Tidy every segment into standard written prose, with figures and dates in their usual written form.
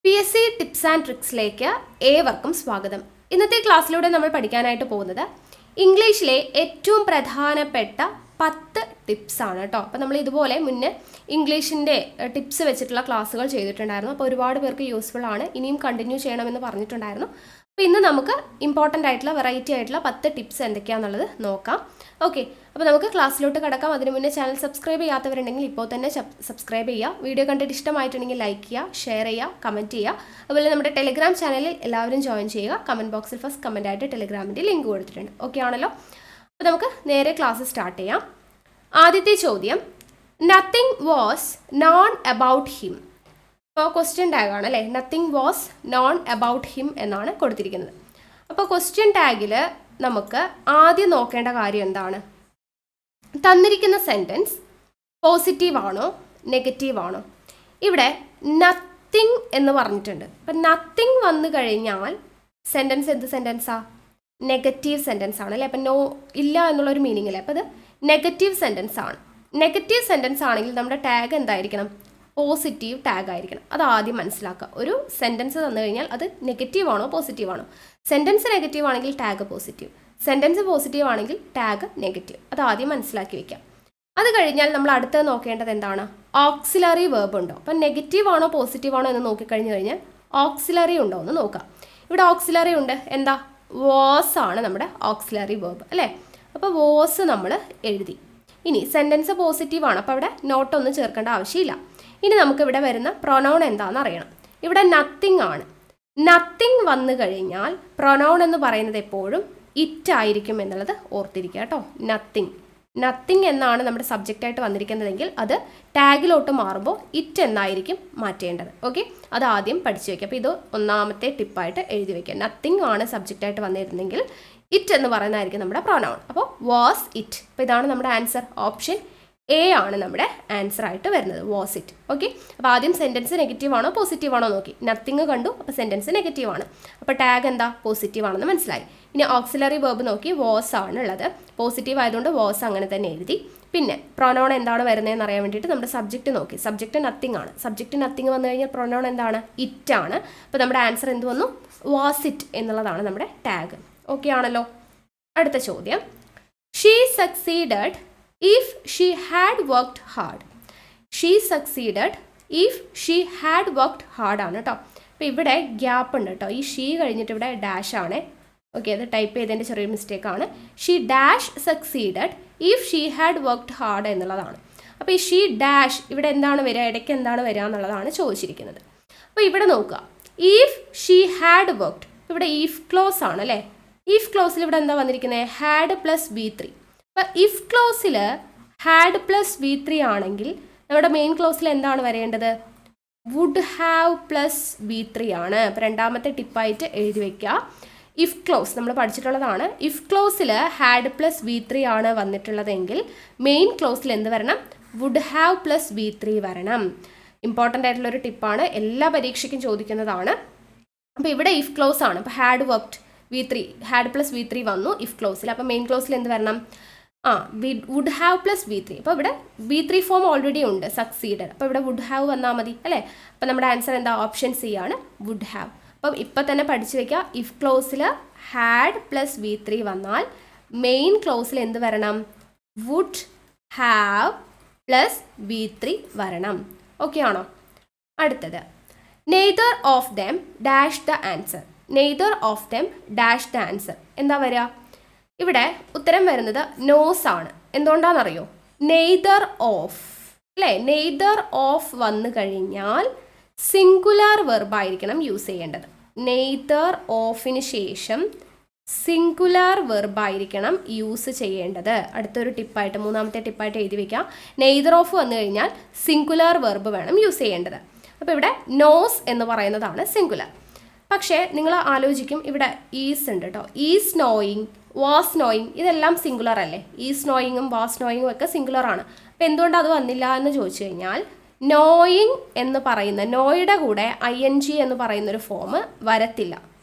PSC tips and ട്രിക്സിലേക്ക് ഏവർക്കും സ്വാഗതം. ഇന്നത്തെ ക്ലാസ്സിലൂടെ നമ്മൾ പഠിക്കാനായിട്ട് പോകുന്നത് ഇംഗ്ലീഷിലെ ഏറ്റവും പ്രധാനപ്പെട്ട 10 ടിപ്സ് ആണ് കേട്ടോ. അപ്പോൾ നമ്മൾ ഇതുപോലെ മുന്നേ ഇംഗ്ലീഷിൻ്റെ ടിപ്സ് വെച്ചിട്ടുള്ള ക്ലാസ്സുകൾ ചെയ്തിട്ടുണ്ടായിരുന്നു. അപ്പോൾ ഒരുപാട് പേർക്ക് യൂസ്ഫുൾ ആണ്. ഇനിയും കണ്ടിന്യൂ ചെയ്യണമെന്ന് പറഞ്ഞിട്ടുണ്ടായിരുന്നു. അപ്പോൾ ഇന്ന് നമുക്ക് ഇമ്പോർട്ടൻ്റ് ആയിട്ടുള്ള വെറൈറ്റി ആയിട്ടുള്ള 10 ടിപ്സ് എന്തൊക്കെയാണെന്നുള്ളത് നോക്കാം. ഓക്കെ, അപ്പോൾ നമുക്ക് ക്ലാസ്സിലോട്ട് കിടക്കാം. അതിന് മുന്നേ ചാനൽ സബ്സ്ക്രൈബ് ചെയ്യാത്തവരുണ്ടെങ്കിൽ ഇപ്പോൾ തന്നെ സബ്സ്ക്രൈബ് ചെയ്യുക. വീഡിയോ കണ്ടിട്ട് ഇഷ്ടമായിട്ടുണ്ടെങ്കിൽ ലൈക്ക് ചെയ്യുക, ഷെയർ ചെയ്യുക, കമൻറ്റ് ചെയ്യുക. അതുപോലെ നമ്മുടെ ടെലിഗ്രാം ചാനലിൽ എല്ലാവരും ജോയിൻ ചെയ്യുക. കമൻറ്റ് ബോക്സിൽ ഫസ്റ്റ് കമൻ്റ് ആയിട്ട് ടെലിഗ്രാമിൻ്റെ ലിങ്ക് കൊടുത്തിട്ടുണ്ട്. ഓക്കെ ആണല്ലോ? അപ്പോൾ നമുക്ക് നേരെ ക്ലാസ് സ്റ്റാർട്ട് ചെയ്യാം. ആദ്യത്തെ ചോദ്യം, nothing was known about him. അപ്പോൾ ക്വസ്റ്റ്യൻ ടാഗാണ് അല്ലേ, nothing was known about him എന്നാണ് കൊടുത്തിരിക്കുന്നത്. അപ്പോൾ ക്വസ്റ്റ്യൻ ടാഗിൽ നമുക്ക് ആദ്യം നോക്കേണ്ട കാര്യം എന്താണ്? തന്നിരിക്കുന്ന സെൻറ്റൻസ് പോസിറ്റീവ് ആണോ നെഗറ്റീവ് ആണോ? ഇവിടെ നത്തിങ് എന്ന് പറഞ്ഞിട്ടുണ്ട്. അപ്പം നത്തിങ് വന്നു കഴിഞ്ഞാൽ സെൻറ്റൻസ് എന്ത് സെൻറ്റൻസാ? നെഗറ്റീവ് സെൻറ്റൻസ് ആണ് അല്ലേ. അപ്പം നോ ഇല്ല എന്നുള്ളൊരു മീനിങ് അല്ലേ. അപ്പോൾ അത് നെഗറ്റീവ് സെൻറ്റൻസ് ആണ്. നെഗറ്റീവ് സെൻറ്റൻസ് ആണെങ്കിൽ നമ്മുടെ ടാഗ് എന്തായിരിക്കണം? പോസിറ്റീവ് ടാഗ് ആയിരിക്കണം. അത് ആദ്യം മനസ്സിലാക്കുക. ഒരു സെൻറ്റൻസ് തന്നു കഴിഞ്ഞാൽ അത് നെഗറ്റീവ് ആണോ പോസിറ്റീവ് ആണോ? സെൻറ്റൻസ് നെഗറ്റീവ് ആണെങ്കിൽ ടാഗ് പോസിറ്റീവ്, സെൻറ്റൻസ് പോസിറ്റീവ് ആണെങ്കിൽ ടാഗ് നെഗറ്റീവ്. അത് ആദ്യം മനസ്സിലാക്കി വെക്കാം. അത് കഴിഞ്ഞാൽ നമ്മൾ അടുത്ത് നോക്കേണ്ടത് എന്താണ്? ഓക്സിലറി വേർബ് ഉണ്ടോ? അപ്പം നെഗറ്റീവ് ആണോ പോസിറ്റീവ് ആണോ എന്ന് നോക്കിക്കഴിഞ്ഞ് കഴിഞ്ഞാൽ ഓക്സിലറി ഉണ്ടോ എന്ന് നോക്കാം. ഇവിടെ ഓക്സിലറി ഉണ്ട്. എന്താ? വാസ് ആണ് നമ്മുടെ ഓക്സിലറി വേർബ് അല്ലേ. അപ്പോൾ വാസ് നമ്മൾ എഴുതി. ഇനി സെൻറ്റൻസ് പോസിറ്റീവ് ആണ്, അപ്പോൾ അവിടെ നോട്ടൊന്നും ചേർക്കേണ്ട ആവശ്യമില്ല. ഇനി നമുക്കിവിടെ വരുന്ന പ്രൊനൗൺ എന്താണെന്ന് അറിയണം. ഇവിടെ നത്തിങ് ആണ്. നത്തിങ് വന്നു കഴിഞ്ഞാൽ പ്രൊനൗൺ എന്ന് പറയുന്നത് എപ്പോഴും ഇറ്റ് ആയിരിക്കും എന്നുള്ളത് ഓർത്തിരിക്കുക കേട്ടോ. നത്തിങ് നത്തിങ് എന്നാണ് നമ്മുടെ സബ്ജക്റ്റായിട്ട് വന്നിരിക്കുന്നതെങ്കിൽ അത് ടാഗിലോട്ട് മാറുമ്പോൾ ഇറ്റ് എന്നായിരിക്കും മാറ്റേണ്ടത്. ഓക്കെ, അത് ആദ്യം പഠിച്ചു വയ്ക്കുക. അപ്പോൾ ഇത് ഒന്നാമത്തെ ടിപ്പായിട്ട് എഴുതി വയ്ക്കുക. നത്തിങ് ആണ് സബ്ജക്റ്റായിട്ട് വന്നിരുന്നെങ്കിൽ ഇറ്റ് എന്ന് പറയുന്നതായിരിക്കും നമ്മുടെ പ്രൊനൗൺ. അപ്പോൾ വാസ് ഇറ്റ്. അപ്പോൾ ഇതാണ് നമ്മുടെ ആൻസർ. ഓപ്ഷൻ എ ആണ് നമ്മുടെ ആൻസർ ആയിട്ട് വരുന്നത്, വാസ് ഇറ്റ്. ഓക്കെ, അപ്പോൾ ആദ്യം സെൻറ്റൻസ് നെഗറ്റീവ് ആണോ പോസിറ്റീവ് ആണോ നോക്കി. നത്തിങ് കണ്ടു, അപ്പോൾ സെൻറ്റൻസ് നെഗറ്റീവ് ആണ്. അപ്പോൾ ടാഗ് എന്താ? പോസിറ്റീവ് ആണെന്ന് മനസ്സിലായി. ഇനി ഓക്സിലറി വേർബ് നോക്കി, വാസ് ആണ് ഉള്ളത്. പോസിറ്റീവ് ആയതുകൊണ്ട് വാസ് അങ്ങനെ തന്നെ എഴുതി. പിന്നെ പ്രൊനൗൺ എന്താണ് വരുന്നതെന്ന് അറിയാൻ വേണ്ടിയിട്ട് നമ്മുടെ സബ്ജക്റ്റ് നോക്കി. സബ്ജക്റ്റ് നത്തിങ് ആണ്. സബ്ജക്റ്റ് നത്തിങ് വന്നു കഴിഞ്ഞാൽ പ്രൊനൗൺ എന്താണ്? ഇറ്റ് ആണ്. അപ്പോൾ നമ്മുടെ ആൻസർ എന്ത് വന്നു? വാസ് ഇറ്റ് എന്നുള്ളതാണ് നമ്മുടെ ടാഗ്. ഓക്കെ ആണല്ലോ? അടുത്ത ചോദ്യം, she succeeded if she had worked hard. She succeeded if she had worked hard ആണ് കേട്ടോ. അപ്പോൾ ഇവിടെ ഗ്യാപ്പ് ഉണ്ട് കേട്ടോ. ഈ ഷീ കഴിഞ്ഞിട്ട് ഇവിടെ ഡാഷ് ആണ്. ഓക്കെ, അത് ടൈപ്പ് ചെയ്തതിൻ്റെ ചെറിയൊരു മിസ്റ്റേക്കാണ്. She dash succeeded if she had worked hard എന്നുള്ളതാണ്. അപ്പോൾ ഈ ഷീ ഡാഷ് ഇവിടെ എന്താണ് വരിക? ഇടയ്ക്ക് എന്താണ് വരിക എന്നുള്ളതാണ് ചോദിച്ചിരിക്കുന്നത്. അപ്പോൾ ഇവിടെ നോക്കുക, ഇഫ് ഷീ ഹാഡ് വർക്ക്ഡ്, ഇവിടെ ഇഫ് ക്ലോസ് ആണ് അല്ലേ. ഇഫ് ക്ലോസിൽ ഇവിടെ എന്താ വന്നിരിക്കുന്നത്? Had plus B3. അപ്പോൾ ഇഫ് ക്ലോസിൽ ഹാഡ് പ്ലസ് B3 ആണെങ്കിൽ നമ്മുടെ മെയിൻ ക്ലോസിൽ എന്താണ് വരേണ്ടത്? വുഡ് ഹാവ് പ്ലസ് B3 ആണ്. അപ്പോൾ രണ്ടാമത്തെ ടിപ്പായിട്ട് എഴുതി വയ്ക്കുക. ഇഫ് ക്ലോസ് നമ്മൾ പഠിച്ചിട്ടുള്ളതാണ്. ഇഫ് ക്ലോസിൽ ഹാഡ് പ്ലസ് B3 ആണ് വന്നിട്ടുള്ളതെങ്കിൽ മെയിൻ ക്ലോസിൽ എന്ത് വരണം? വുഡ് ഹാവ് പ്ലസ് B3 വരണം. ഇമ്പോർട്ടൻ്റ് ആയിട്ടുള്ളൊരു ടിപ്പാണ്, എല്ലാ പരീക്ഷയ്ക്കും ചോദിക്കുന്നതാണ്. അപ്പോൾ ഇവിടെ ഇഫ് ക്ലോസ് ആണ്. അപ്പോൾ had worked V3, had plus V3 വന്നു ഇഫ് ക്ലോസിൽ. അപ്പോൾ മെയിൻ ക്ലോസിൽ എന്ത് വരണം? Would have plus B3. അപ്പോൾ ഇവിടെ B3 ഫോം ഓൾറെഡി ഉണ്ട്, സക്സീഡഡ്. അപ്പോൾ ഇവിടെ വുഡ് ഹാവ് വന്നാൽ മതി അല്ലേ. അപ്പോൾ നമ്മുടെ ആൻസർ എന്താ? ഓപ്ഷൻ സി ആണ്, വുഡ് ഹാവ്. അപ്പം ഇപ്പം തന്നെ പഠിച്ചു വയ്ക്കുക, ഇഫ് ക്ലോസിൽ ഹാഡ് പ്ലസ് B3 വന്നാൽ മെയിൻ ക്ലോസിൽ എന്ത് വരണം? വുഡ് ഹാവ് പ്ലസ് B3 വരണം. ഓക്കെ ആണോ? അടുത്തത്, neither of them dash the answer. Neither of them dash the answer എന്താ വരിക? ഇവിടെ ഉത്തരം വരുന്നത് നോസ് ആണ്. എന്തുകൊണ്ടാണെന്നറിയോ? നെയ്തർ ഓഫ് അല്ലേ. നെയ്തർ ഓഫ് വന്നു കഴിഞ്ഞാൽ സിംഗുലാർ വെർബായിരിക്കണം യൂസ് ചെയ്യേണ്ടത്. നെയ്തർ ഓഫിന് ശേഷം സിംഗുലാർ വെർബായിരിക്കണം യൂസ് ചെയ്യേണ്ടത്. അടുത്തൊരു ടിപ്പായിട്ട്, മൂന്നാമത്തെ ടിപ്പായിട്ട് എഴുതി വയ്ക്കാം. നെയ്തർ ഓഫ് വന്നു കഴിഞ്ഞാൽ സിംഗുലാർ വെർബ് വേണം യൂസ് ചെയ്യേണ്ടത്. അപ്പോൾ ഇവിടെ നോസ് എന്ന് പറയുന്നതാണ് സിംഗുലാർ. പക്ഷേ നിങ്ങൾ ആലോചിക്കും, ഇവിടെ ഈസ് ഉണ്ട് കേട്ടോ. ഈസ് നോയിങ്, വാസ് നോയിങ്, ഇതെല്ലാം സിംഗുലർ അല്ലേ. ഈസ് നോയിങ്ങും വാസ് നോയിങ്ങും ഒക്കെ സിംഗുലർ ആണ്. അപ്പോൾ എന്തുകൊണ്ട് അത് വന്നില്ല എന്ന് ചോദിച്ചു കഴിഞ്ഞാൽ, നോയിങ് എന്ന് പറയുന്ന നോയുടെ കൂടെ ING എന്ന് പറയുന്നൊരു ഫോം വരത്തില്ല.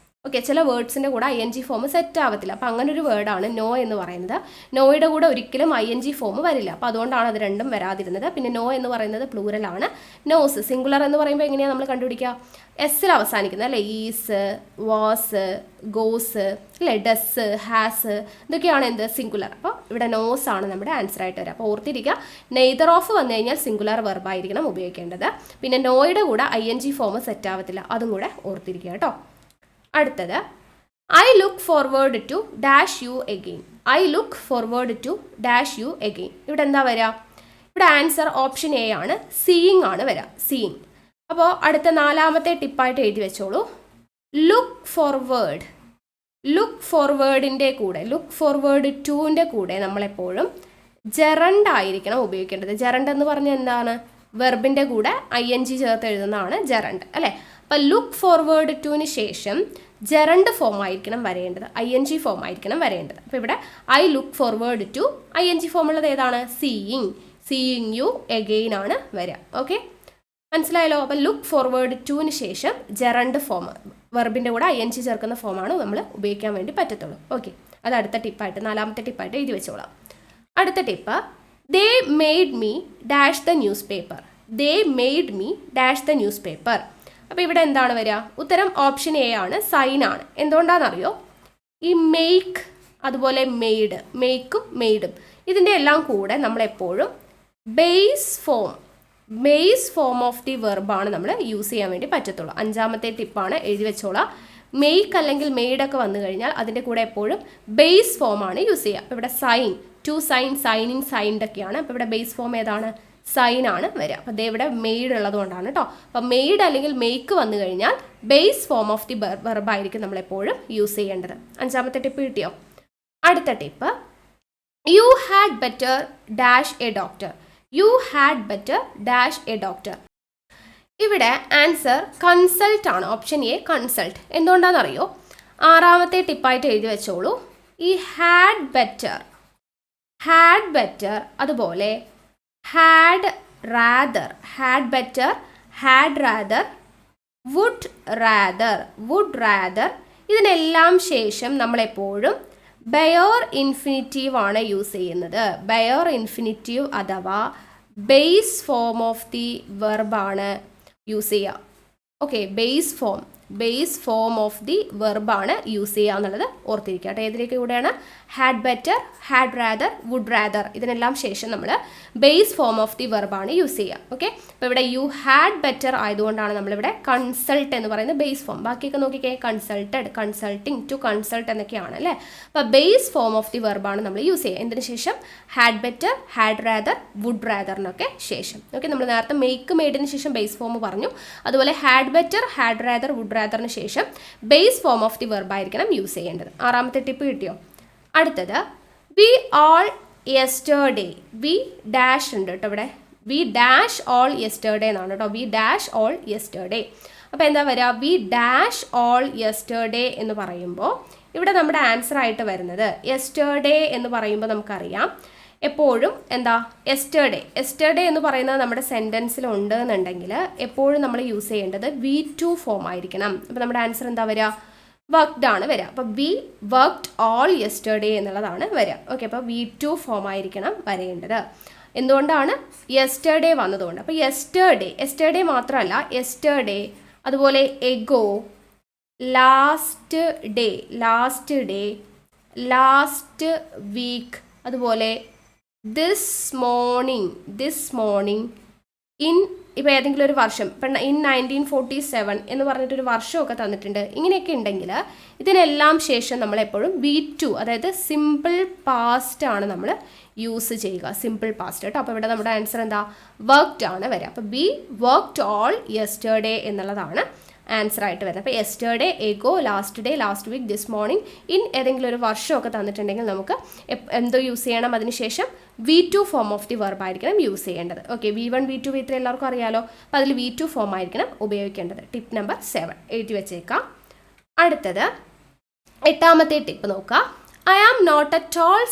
ഓക്കെ, ചില വേർഡ്സിൻ്റെ കൂടെ ING ഫോം സെറ്റ് ആവത്തില്ല. അപ്പോൾ അങ്ങനെ ഒരു വേർഡാണ് നോ എന്ന് പറയുന്നത്. നോയുടെ കൂടെ ഒരിക്കലും ING ഫോം വരില്ല. അപ്പോൾ അതുകൊണ്ടാണ് അത് രണ്ടും വരാതിരുന്നത്. പിന്നെ നോ എന്ന് പറയുന്നത് പ്ലൂറലാണ്. നോസ് സിംഗുലർ എന്ന് പറയുമ്പോൾ എങ്ങനെയാണ് നമ്മൾ കണ്ടുപിടിക്കുക? എസ്സിൽ അവസാനിക്കുന്നത് അല്ലേ? ഈസ്, വാസ്, ഗോസ് അല്ലേ? ഡസ്, ഹാസ്, ഇതൊക്കെയാണ് എന്ത്? സിംഗുലർ. അപ്പോൾ ഇവിടെ നോസ് ആണ് നമ്മുടെ ആൻസർ ആയിട്ട് വരിക. അപ്പോൾ ഓർത്തിരിക്കുക, നെയ്തർ ഓഫ് വന്നു കഴിഞ്ഞാൽ സിംഗുലർ വെർബായിരിക്കണം ഉപയോഗിക്കേണ്ടത്. പിന്നെ നോയുടെ കൂടെ ING ഫോം സെറ്റ് ആവത്തില്ല, അതും കൂടെ ഓർത്തിരിക്കുക കേട്ടോ. അടുത്തത് I look forward to dash you again. I look forward to dash you again. ഇവിടെ എന്താ വരിക? ഇവിടെ ആൻസർ ഓപ്ഷൻ എ ആണ്, സീയിങ് ആണ് വരിക. സീയിങ്. അപ്പോൾ അടുത്ത 4ാമത്തെ ടിപ്പായിട്ട് എഴുതി വെച്ചോളൂ. Look forward. ലുക്ക് ഫോർവേഡിൻ്റെ കൂടെ, ലുക്ക് ഫോർവേഡ് ടുവിൻ്റെ കൂടെ നമ്മളെപ്പോഴും ജെറണ്ട് ആയിരിക്കണം ഉപയോഗിക്കേണ്ടത്. ജെറണ്ട് എന്ന് പറഞ്ഞാൽ എന്താണ്? വെർബിൻ്റെ കൂടെ ING ചേർത്ത് എഴുതുന്നതാണ് ജെറണ്ട് അല്ലേ? അപ്പോൾ ലുക്ക് ഫോർവേഡ് ടുവിന് ശേഷം ജെറണ്ട് ഫോം ആയിരിക്കണം വരേണ്ടത്, ING ഫോം ആയിരിക്കണം വരേണ്ടത്. അപ്പോൾ ഇവിടെ I look forward to ING form ഉള്ളത് ഏതാണ്? സീയിങ്. സീയിങ് യു എഗെയിൻ ആണ് വരിക. ഓക്കെ, മനസ്സിലായല്ലോ? അപ്പോൾ ലുക്ക് ഫോർവേഡ് ടുവിന് ശേഷം ജെറണ്ട് ഫോം, വെർബിൻ്റെ കൂടെ ING ചേർക്കുന്ന ഫോമാണ് നമ്മൾ ഉപയോഗിക്കാൻ വേണ്ടി പറ്റത്തുള്ളൂ. ഓക്കെ, അത് അടുത്ത ടിപ്പായിട്ട് 4ാമത്തെ ടിപ്പായിട്ട് എഴുതി വെച്ചോളാം. അടുത്ത tip, they made me dash the news paper. They made me dash the news paper. അപ്പോൾ ഇവിടെ എന്താണ് വരിക? ഉത്തരം ഓപ്ഷൻ എ ആണ്, സൈൻ ആണ്. എന്തുകൊണ്ടാണെന്നറിയോ? ഈ മെയ്ക്ക് അതുപോലെ മെയ്ഡ്, മെയ്ക്കും മെയ്ഡും ഇതിൻ്റെ എല്ലാം കൂടെ നമ്മളെപ്പോഴും ബേസ് ഫോം ഓഫ് ദി വെർബാണ് നമ്മൾ യൂസ് ചെയ്യാൻ വേണ്ടി പറ്റത്തുള്ളൂ. 5ാമത്തെ ടിപ്പാണ്, എഴുതി വെച്ചോളാം. മെയ്ക്ക് അല്ലെങ്കിൽ മെയ്ഡൊക്കെ വന്നു കഴിഞ്ഞാൽ അതിൻ്റെ കൂടെ എപ്പോഴും ബേസ് ഫോമാണ് യൂസ് ചെയ്യുക. അപ്പോൾ ഇവിടെ sign, to sign, signing, signed ഒക്കെയാണ്. അപ്പോൾ ഇവിടെ ബേസ് ഫോം ഏതാണ്? സൈൻ ആണ് വരിക. അപ്പോൾ ദേ ഇവിടെ മെയ്ഡ് ഉള്ളതുകൊണ്ടാണ് കേട്ടോ. അപ്പോൾ മെയ്ഡ് അല്ലെങ്കിൽ മേക്ക് വന്നു കഴിഞ്ഞാൽ ബേസ് ഫോം ഓഫ് ദി വെർബായിരിക്കും നമ്മളെപ്പോഴും യൂസ് ചെയ്യേണ്ടത്. 5ാമത്തെ ടിപ്പ് കിട്ടിയോ? അടുത്ത tip, you had better dash a doctor. You had better dash a doctor. ഇവിടെ ആൻസർ കൺസൾട്ട് ആണ്, ഓപ്ഷൻ എ കൺസൾട്ട്. എന്തുകൊണ്ടാണെന്നറിയോ? 6ാമത്തെ ടിപ്പായിട്ട് എഴുതി വെച്ചോളൂ. ഈ ഹാഡ് ബെറ്റർ, അതുപോലെ had rather, had better, had rather, would rather, ഇതിനെല്ലാം ശേഷം നമ്മളെപ്പോഴും ബെയർ ഇൻഫിനിറ്റീവ് ആണ് യൂസ് ചെയ്യുന്നത്. ബെയർ ഇൻഫിനിറ്റീവ് അഥവാ ബേസ് ഫോം ഓഫ് ദി വെർബാണ് യൂസ് ചെയ്യുക. Okay, base form of the വെർബാണ് യൂസ് ചെയ്യുക എന്നുള്ളത് ഓർത്തിരിക്കുക കേട്ടോ. ഏതിലേക്ക് കൂടെയാണ്? Had better, had rather, would rather, ഇതിനെല്ലാം ശേഷം നമ്മൾ ബേസ് ഫോം ഓഫ് ദി വെർബാണ് യൂസ് ചെയ്യുക. ഓക്കെ, അപ്പോൾ ഇവിടെ യു ഹാഡ് ബെറ്റർ ആയതുകൊണ്ടാണ് നമ്മളിവിടെ കൺസൾട്ട് എന്ന് പറയുന്നത് ബേസ് ഫോം. ബാക്കിയൊക്കെ നോക്കിക്കേ, കൺസൾട്ടഡ്, കൺസൾട്ടിങ്, ടു കൺസൾട്ട് എന്നൊക്കെയാണ് അല്ലേ? അപ്പോൾ ബേസ് ഫോം ഓഫ് ദി വെർബാണ് നമ്മൾ യൂസ് ചെയ്യുക. എന്തിനു ശേഷം? Had better, had rather, would റാദറിനൊക്കെ ശേഷം. ഓക്കെ, നമ്മൾ നേരത്തെ മേക്ക് മെയ്ഡിന് ശേഷം ബേസ് ഫോം പറഞ്ഞു. അതുപോലെ had better, had rather, would റാദറിന് ശേഷം base form of the verb ആയിരിക്കണം യൂസ് ചെയ്യേണ്ടത്. 6ാമത്തെ ടിപ്പ് കിട്ടിയോ? അടുത്തത്, we all yesterday. We dash ഉണ്ട് കേട്ടോ ഇവിടെ. വി ഡാഷ് ഓൾ യെസ്റ്റർഡേ എന്നാണ് കേട്ടോ. We dash all yesterday. അപ്പോൾ എന്താ വരിക? വി ഡാഷ് ഓൾ യെസ്റ്റർഡേ എന്ന് പറയുമ്പോൾ ഇവിടെ നമ്മുടെ ആൻസർ ആയിട്ട് വരുന്നത്, യെസ്റ്റർഡേ എന്ന് പറയുമ്പോൾ നമുക്കറിയാം എപ്പോഴും എന്താ? യെസ്റ്റർഡേ എന്ന് പറയുന്നത് നമ്മുടെ സെൻറ്റൻസിൽ ഉണ്ട് എന്നുണ്ടെങ്കിൽ എപ്പോഴും നമ്മൾ യൂസ് ചെയ്യേണ്ടത് V2 ഫോം ആയിരിക്കണം. അപ്പോൾ നമ്മുടെ ആൻസർ എന്താ വരിക? വർക്ക്ഡ് ആണ് വരിക. അപ്പോൾ വി വർക്ക്ഡ് ഓൾ യെസ്റ്റർഡേ എന്നുള്ളതാണ് വരിക. ഓക്കെ, അപ്പോൾ V2 ഫോം ആയിരിക്കണം വരേണ്ടത്. എന്തുകൊണ്ടാണ്? യെസ്റ്റർഡേ വന്നതുകൊണ്ട്. അപ്പോൾ യെസ്റ്റർഡേ മാത്രമല്ല, യെസ്റ്റർഡേ, അതുപോലെ ago, last day, last week, അതുപോലെ ദിസ് മോർണിംഗ്, ഇപ്പോൾ ഏതെങ്കിലും ഒരു വർഷം, ഇപ്പം ഇൻ 1947 എന്ന് പറഞ്ഞിട്ടൊരു വർഷമൊക്കെ തന്നിട്ടുണ്ട്. ഇങ്ങനെയൊക്കെ ഉണ്ടെങ്കിൽ ഇതിനെല്ലാം ശേഷം നമ്മളെപ്പോഴും V2, അതായത് സിമ്പിൾ പാസ്റ്റ് ആണ് നമ്മൾ യൂസ് ചെയ്യുക. സിമ്പിൾ പാസ്റ്റ് കേട്ടോ. അപ്പോൾ ഇവിടെ നമ്മുടെ ആൻസർ എന്താ? വർക്ക്ഡ് ആണ് വരിക. അപ്പോൾ വി വർക്ക്ഡ് ഓൾ യെസ്റ്റർഡേ എന്നുള്ളതാണ് ആൻസർ ആയിട്ട് വരുന്നത്. അപ്പോൾ yesterday, ago, last day, last week, this morning, in ഏതെങ്കിലും ഒരു വർഷമൊക്കെ തന്നിട്ടുണ്ടെങ്കിൽ നമുക്ക് എന്തോ യൂസ് ചെയ്യണം? അതിനുശേഷം V2 form of the verb ആയിരിക്കണം യൂസ് ചെയ്യേണ്ടത്. ഓക്കെ, V1, V2, V3 എല്ലാവർക്കും അറിയാലോ. അപ്പോൾ അതിൽ V2 ഫോം ആയിരിക്കണം ഉപയോഗിക്കേണ്ടത്. ടിപ്പ് നമ്പർ 7 എഴുതി വെച്ചേക്കാം. അടുത്തത് 8ാമത്തെ ടിപ്പ് നോക്കുക. I am not at all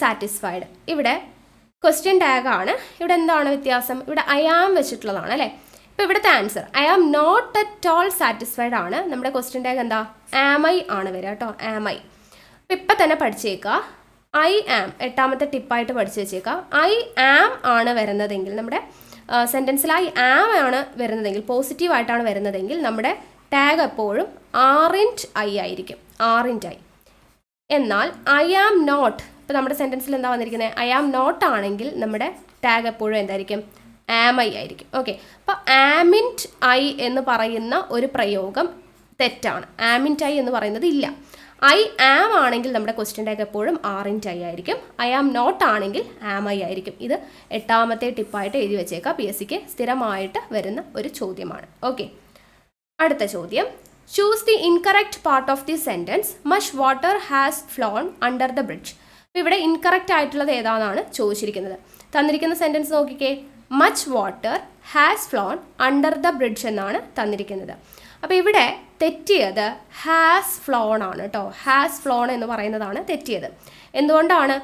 satisfied. ഇവിടെ ക്വസ്റ്റ്യൻ ടാഗ് ആണ്. ഇവിടെ എന്താണ് വ്യത്യാസം? ഇവിടെ ഐ ആം വെച്ചിട്ടുള്ളതാണ് അല്ലേ? ഇപ്പോൾ ഇവിടുത്തെ answer I am not at all satisfied ആണ്. നമ്മുടെ ക്വസ്റ്റ്യൻ ടാഗ് എന്താ? ആം ഐ ആണ് വരിക കേട്ടോ, ആം ഐ. അപ്പോൾ ഇപ്പം തന്നെ പഠിച്ചേക്കുക, ഐ ആം 8ാമത്തെ ടിപ്പായിട്ട് പഠിച്ചു വെച്ചേക്കുക. ഐ ആം ആണ് വരുന്നതെങ്കിൽ, നമ്മുടെ സെൻറ്റൻസിൽ ഐ ആം ആണ് വരുന്നതെങ്കിൽ, പോസിറ്റീവായിട്ടാണ് വരുന്നതെങ്കിൽ നമ്മുടെ ടാഗ് എപ്പോഴും ആറിൻറ്റ് ഐ ആയിരിക്കും, ആറിൻറ്റ് ഐ. എന്നാൽ ഐ ആം നോട്ട്, ഇപ്പോൾ നമ്മുടെ സെൻറ്റൻസിൽ എന്താ വന്നിരിക്കുന്നത്? ഐ ആം നോട്ട് ആണെങ്കിൽ നമ്മുടെ ടാഗ് എപ്പോഴും എന്തായിരിക്കും? ആം ഐ ആയിരിക്കും. ഓക്കെ, അപ്പോൾ ആമിൻറ്റ് ഐ എന്ന് പറയുന്ന ഒരു പ്രയോഗം തെറ്റാണ്. ആമിൻറ്റ് ഐ എന്ന് പറയുന്നത് ഇല്ല. ഐ ആം ആണെങ്കിൽ നമ്മുടെ ക്വസ്റ്റ്യൻ ടാഗ് എപ്പോഴും ആറിൻറ്റ് ഐ ആയിരിക്കും. ഐ ആം നോട്ട് ആണെങ്കിൽ ആം ഐ ആയിരിക്കും. ഇത് 8ാമത്തെ ടിപ്പായിട്ട് എഴുതി വെച്ചേക്കാം. PSCക്ക് സ്ഥിരമായിട്ട് വരുന്ന ഒരു ചോദ്യമാണ്. ഓക്കെ, അടുത്ത ചോദ്യം, choose the incorrect part of the sentence much water has flown under the bridge. ഇവിടെ ഇൻകറക്റ്റ് ആയിട്ടുള്ളത് ഏതാണെന്നാണ് ചോദിച്ചിരിക്കുന്നത്. തന്നിരിക്കുന്ന സെൻറ്റൻസ് നോക്കിക്കേ, much water has flown under the bridge എന്നാണ് തന്നിരിക്കുന്നത്. അപ്പോൾ ഇവിടെ തെറ്റിയത് ഹാസ് ഫ്ലോൺ ആണ് കേട്ടോ. ഹാസ് ഫ്ലോൺ എന്ന് പറയുന്നതാണ് തെറ്റിയത്. എന്തുകൊണ്ടാണ്?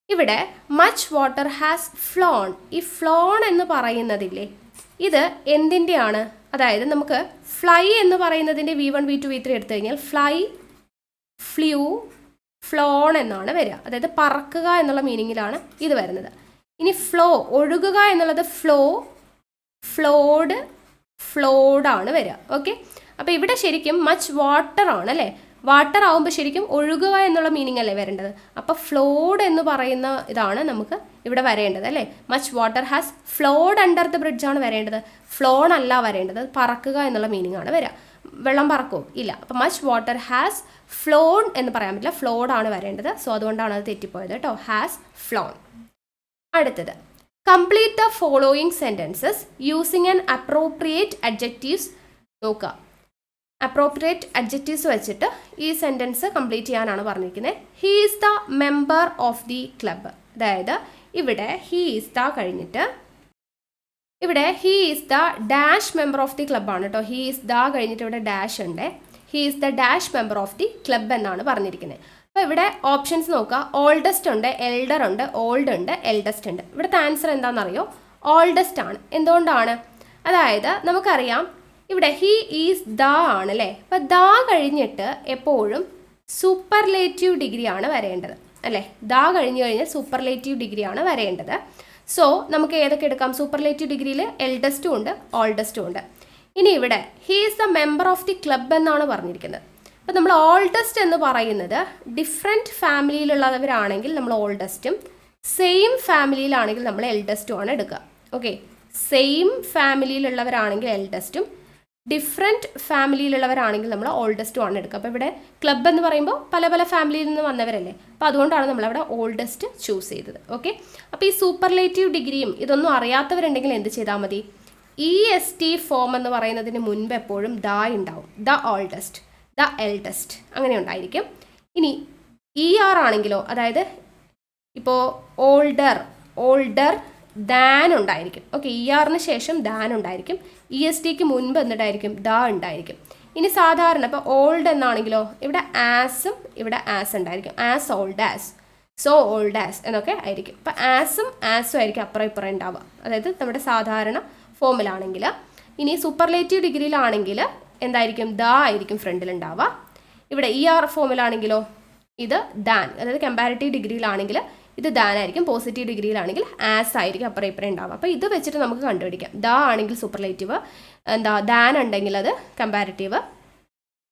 ഇവിടെ മച്ച് വാട്ടർ ഹാസ് ഫ്ലോൺ, ഈ ഫ്ലോൺ എന്ന് പറയുന്നതില്ലേ, ഇത് എന്തിൻ്റെയാണ്? അതായത് നമുക്ക് ഫ്ലൈ എന്ന് പറയുന്നതിൻ്റെ V1 V2 V3 എടുത്തു കഴിഞ്ഞാൽ ഫ്ലൈ, ഫ്ലൂ, ഫ്ലോൺ എന്നാണ് വരിക. അതായത് പറക്കുക എന്നുള്ള മീനിങ്ങിലാണ് ഇത് വരുന്നത്. ഇനി ഫ്ലോ, ഒഴുകുക എന്നുള്ളത് ഫ്ലോ, ഫ്ലോഡ്, ഫ്ലോഡാണ് വരിക. ഓക്കെ, അപ്പോൾ ഇവിടെ ശരിക്കും മച്ച് വാട്ടർ ആണ് അല്ലേ. വാട്ടർ ആവുമ്പോൾ ശരിക്കും ഒഴുകുക എന്നുള്ള മീനിങ് അല്ലേ വരേണ്ടത്. അപ്പോൾ ഫ്ലോഡ് എന്ന് പറയുന്ന ഇതാണ് നമുക്ക് ഇവിടെ വരേണ്ടത് അല്ലേ. Much water has flawed under the bridge ആണ് വരേണ്ടത്, ഫ്ലോൺ അല്ല വരേണ്ടത്. പറക്കുക എന്നുള്ള മീനിങ് ആണ് വരിക. വെള്ളം പറക്കുമോ? ഇല്ല. അപ്പോൾ മച്ച് വാട്ടർ ഹാസ് ഫ്ലോൺ എന്ന് പറയാൻ പറ്റില്ല, ഫ്ലോഡാണ് വരേണ്ടത്. സോ അതുകൊണ്ടാണ് അത് തെറ്റിപ്പോയത് കേട്ടോ, ഹാസ് ഫ്ലോൺ. അടുത്തത്, complete the following sentences using an appropriate adjectives. നോക്കുക, അപ്രോപ്രിയേറ്റ് അഡ്ജക്റ്റീവ്സ് വെച്ചിട്ട് ഈ സെൻറ്റൻസ് കംപ്ലീറ്റ് ചെയ്യാനാണ് പറഞ്ഞിരിക്കുന്നത്. He is the member of the club. അതായത് ഇവിടെ ഹീ ഈസ് ദ കഴിഞ്ഞിട്ട് ഇവിടെ he is the dash member of the ക്ലബ്ബാണ് കേട്ടോ. ഹീ ഈസ് ദ കഴിഞ്ഞിട്ട് ഇവിടെ ഡാഷ് ഉണ്ട്. He is the dash member of the club എന്നാണ് പറഞ്ഞിരിക്കുന്നത്. അപ്പോൾ ഇവിടെ ഓപ്ഷൻസ് നോക്കുക, ഓൾഡസ്റ്റ് ഉണ്ട്, എൽഡർ ഉണ്ട്, ഓൾഡ് ഉണ്ട്, എൽഡസ്റ്റ് ഉണ്ട്. ഇവിടുത്തെ ആൻസർ എന്താണെന്നറിയോ? ഓൾഡസ്റ്റ് ആണ്. എന്തുകൊണ്ടാണ്? അതായത് നമുക്കറിയാം ഇവിടെ ഹീ ഈസ് ദ ആണ് അല്ലേ. അപ്പോൾ ദ കഴിഞ്ഞിട്ട് എപ്പോഴും സൂപ്പർലേറ്റീവ് ഡിഗ്രി ആണ് വരേണ്ടത് അല്ലേ. ദ കഴിഞ്ഞ് കഴിഞ്ഞാൽ സൂപ്പർലേറ്റീവ് ഡിഗ്രി ആണ് വരേണ്ടത്. സോ നമുക്ക് ഏതൊക്കെ എടുക്കാം? സൂപ്പർലേറ്റീവ് ഡിഗ്രിയിൽ എൽഡസ്റ്റും ഉണ്ട്, ഓൾഡസ്റ്റും ഉണ്ട്. ഇനി ഇവിടെ he is the member of the club എന്നാണ് പറഞ്ഞിരിക്കുന്നത്. അപ്പോൾ നമ്മൾ ഓൾഡസ്റ്റ് എന്ന് പറയുന്നത് ഡിഫറെൻറ്റ് ഫാമിലിയിലുള്ളവരാണെങ്കിൽ നമ്മൾ ഓൾഡസ്റ്റും, സെയിം ഫാമിലിയിലാണെങ്കിൽ നമ്മൾ എൽഡസ്റ്റും ആണ് എടുക്കുക. ഓക്കെ, സെയിം ഫാമിലിയിലുള്ളവരാണെങ്കിൽ എൽഡസ്റ്റും, ഡിഫറെൻറ്റ് ഫാമിലിയിലുള്ളവരാണെങ്കിൽ നമ്മൾ ഓൾഡസ്റ്റും ആണ് എടുക്കുക. അപ്പോൾ ഇവിടെ ക്ലബ്ബ് എന്ന് പറയുമ്പോൾ പല പല ഫാമിലിയിൽ നിന്ന് വന്നവരല്ലേ. അപ്പോൾ അതുകൊണ്ടാണ് നമ്മളവിടെ ഓൾഡസ്റ്റ് ചൂസ് ചെയ്തത്. ഓക്കെ, അപ്പോൾ ഈ സൂപ്പർലേറ്റീവ് ഡിഗ്രിയും ഇതൊന്നും അറിയാത്തവരുണ്ടെങ്കിൽ എന്ത് ചെയ്താൽ മതി? EST ഫോം എന്ന് പറയുന്നതിന് മുൻപ് എപ്പോഴും ദ ഉണ്ടാവും. ദ ഓൾഡസ്റ്റ്, ദ എൽഡസ്റ്റ് അങ്ങനെ ഉണ്ടായിരിക്കും. ഇനി ER ആണെങ്കിലോ, അതായത് ഇപ്പോൾ ഓൾഡർ, ഓൾഡർ ദാൻ ഉണ്ടായിരിക്കും. ഓക്കെ, ERന് ശേഷം ദാൻ ഉണ്ടായിരിക്കും. ESTക്ക് മുൻപ് എന്നിട്ടായിരിക്കും ദ ഉണ്ടായിരിക്കും. ഇനി സാധാരണ ഇപ്പോൾ ഓൾഡ് എന്നാണെങ്കിലോ ഇവിടെ ആസും ഇവിടെ ആസ് ഉണ്ടായിരിക്കും. As old as, so old as എന്നൊക്കെ ആയിരിക്കും. അപ്പോൾ ആസും ആസും ആയിരിക്കും അപ്പുറം ഇപ്പുറം ഉണ്ടാവുക. അതായത് നമ്മുടെ സാധാരണ ഫോമിലാണെങ്കിൽ. ഇനി സൂപ്പർലേറ്റീവ് ഡിഗ്രിയിലാണെങ്കിൽ എന്തായിരിക്കും? ദ ആയിരിക്കും ഫ്രണ്ടിൽ ഉണ്ടാവുക. ഇവിടെ ER ഫോമിലാണെങ്കിലോ ഇത് ദാൻ, അതായത് കമ്പാരിറ്റീവ് ഡിഗ്രിയിലാണെങ്കിൽ ഇത് ദാൻ ആയിരിക്കും. പോസിറ്റീവ് ഡിഗ്രിയിലാണെങ്കിൽ ആസ് ആയിരിക്കും അപ്പുറം ഇപ്പുറം ഉണ്ടാവുക. അപ്പോൾ ഇത് വെച്ചിട്ട് നമുക്ക് കണ്ടുപിടിക്കാം. ദ ആണെങ്കിൽ സൂപ്പർലേറ്റീവ്, ദാൻ ഉണ്ടെങ്കിൽ അത് കമ്പാരിറ്റീവ്,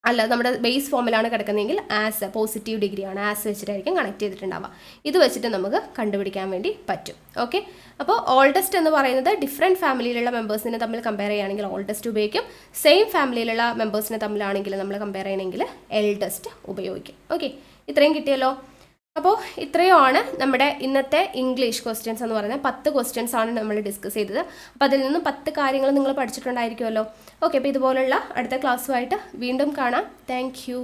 അല്ല നമ്മുടെ ബേസ് ഫോമിലാണ് കിടക്കുന്നതെങ്കിൽ ആസ് പോസിറ്റീവ് ഡിഗ്രിയാണ്, ആസ് വെച്ചിട്ടായിരിക്കും കണക്ട് ചെയ്തിട്ടുണ്ടാവുക. ഇത് വെച്ചിട്ട് നമുക്ക് കണ്ടുപിടിക്കാൻ വേണ്ടി പറ്റും. ഓക്കെ, അപ്പോൾ ഓൾഡസ്റ്റ് എന്ന് പറയുന്നത് ഡിഫറെൻറ്റ് ഫാമിലിയിലുള്ള മെമ്പേഴ്സിനെ തമ്മിൽ കമ്പയർ ചെയ്യുകയാണെങ്കിൽ ഓൾഡസ്റ്റ് ഉപയോഗിക്കും. സെയിം ഫാമിലിയിലുള്ള മെമ്പേഴ്സിനെ തമ്മിലാണെങ്കിൽ നമ്മൾ കമ്പയർ ചെയ്യണമെങ്കിൽ എൽഡസ്റ്റ് ഉപയോഗിക്കും. ഓക്കെ, ഇത്രയും കിട്ടിയല്ലോ. അപ്പോൾ ഇത്രയുമാണ് നമ്മുടെ ഇന്നത്തെ ഇംഗ്ലീഷ് ക്വസ്റ്റ്യൻസ് എന്ന് പറയുന്നത്. 10 ക്വസ്റ്റ്യൻസ് ആണ് നമ്മൾ ഡിസ്കസ് ചെയ്തത്. അപ്പോൾ അതിൽ നിന്നും 10 കാര്യങ്ങൾ നിങ്ങൾ പഠിച്ചിട്ടുണ്ടായിരിക്കുമല്ലോ. ഓക്കെ, അപ്പോൾ ഇതുപോലുള്ള അടുത്ത ക്ലാസ്സുമായിട്ട് വീണ്ടും കാണാം. Thank you.